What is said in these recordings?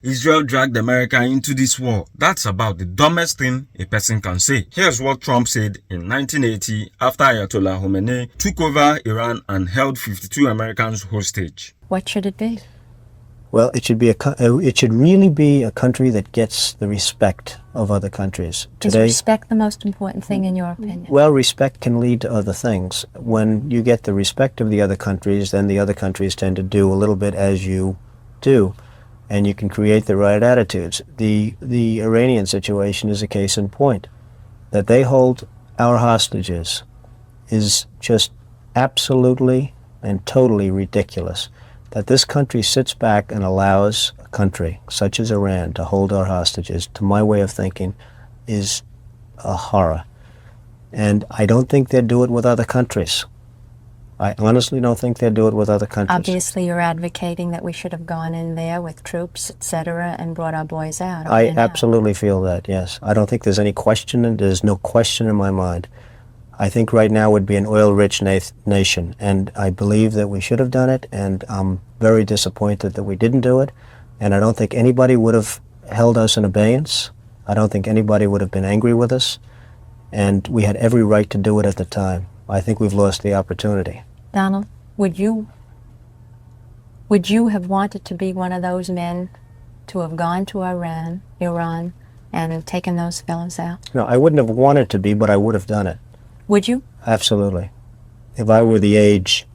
Israel dragged America into this war. That's about the dumbest thing a person can say. Here's what Trump said in 1980 after Ayatollah Khomeini took over Iran and held 52 Americans hostage. What should it be? Well, it should really be a country that gets the respect of other countries. Is respect the most important thing in your opinion? Well, respect can lead to other things. When you get the respect of the other countries, then the other countries tend to do a little bit as you do, and you can create the right attitudes. The Iranian situation is a case in point. That they hold our hostages is just absolutely and totally ridiculous. That this country sits back and allows a country such as Iran to hold our hostages, to my way of thinking, is a horror. And I don't think they'd do it with other countries. I honestly don't think they'd do it with other countries. Obviously, you're advocating that we should have gone in there with troops, etc., and brought our boys out. I absolutely feel that, yes. I don't think there's any question, and there's no question in my mind. I think right now would be an oil-rich nation, and I believe that we should have done it, and I'm very disappointed that we didn't do it, and I don't think anybody would have held us in abeyance. I don't think anybody would have been angry with us, and we had every right to do it at the time. I think we've lost the opportunity. Donald, would you have wanted to be one of those men to have gone to Iran, and taken those fellows out? No, I wouldn't have wanted to be, but I would have done it. Would you? Absolutely. If I were the age,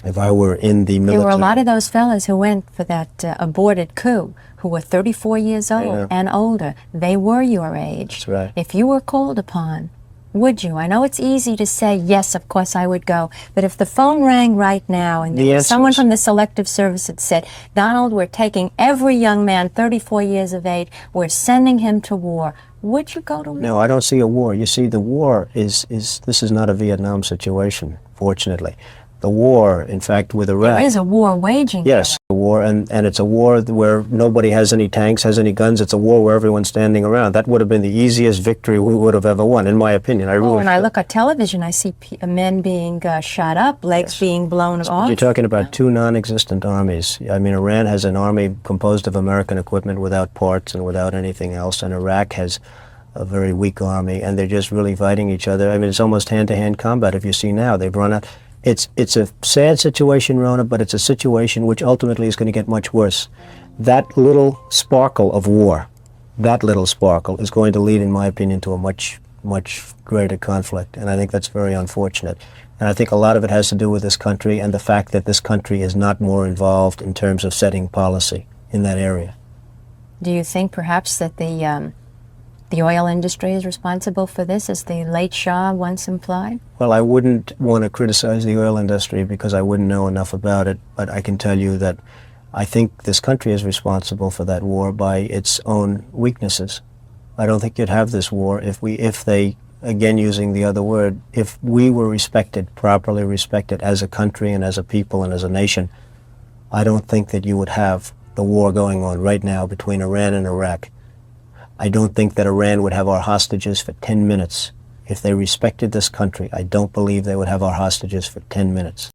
if I were in the military. There were a lot of those fellas who went for that aborted coup, who were 34 years old and older. They were your age. That's right. If you were called upon, would you? I know it's easy to say, yes, of course I would go. But if the phone rang right now and someone from the Selective Service had said, Donald, we're taking every young man 34 years of age, we're sending him to war, would you go to war? No, I don't see a war. You see, the war this is not a Vietnam situation, fortunately. The war, in fact, with Iraq. There is a war waging. Yes, a war, and it's a war where nobody has any tanks, has any guns. It's a war where everyone's standing around. That would have been the easiest victory we would have ever won, in my opinion. When I look at television, I see men being shot up, legs being blown off. You're talking about two non-existent armies. I mean, Iran has an army composed of American equipment without parts and without anything else, and Iraq has a very weak army, and they're just really fighting each other. I mean, it's almost hand-to-hand combat. If you see now, they've run out. It's a sad situation, Rona, but it's a situation which ultimately is going to get much worse. That little sparkle of war, that little sparkle is going to lead, in my opinion, to a much, much greater conflict, and I think that's very unfortunate. And I think a lot of it has to do with this country and the fact that this country is not more involved in terms of setting policy in that area. Do you think perhaps that the oil industry is responsible for this, as the late Shah once implied? Well, I wouldn't want to criticize the oil industry because I wouldn't know enough about it, but I can tell you that I think this country is responsible for that war by its own weaknesses. I don't think you'd have this war if they, again using the other word, if we were respected, properly respected as a country and as a people and as a nation. I don't think that you would have the war going on right now between Iran and Iraq. I don't think that Iran would have our hostages for 10 minutes. If they respected this country, I don't believe they would have our hostages for 10 minutes.